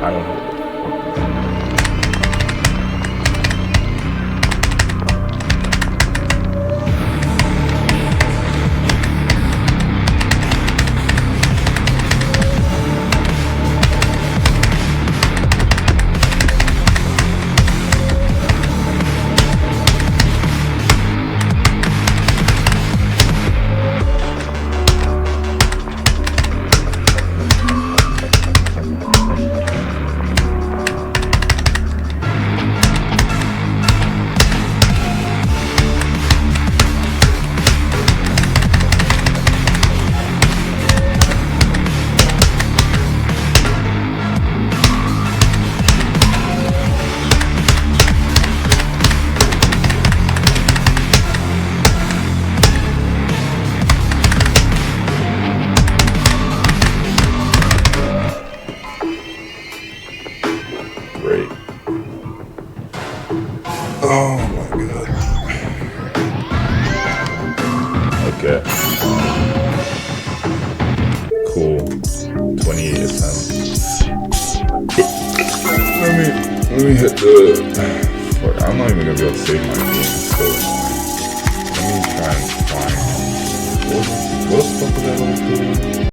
I don't know. Great. Oh my god. Okay. Cool. 28 attempts. Let me hit the. Fuck, I'm not even gonna be able to save my game. It's so annoying. Let me try and find. What the fuck was that little cool?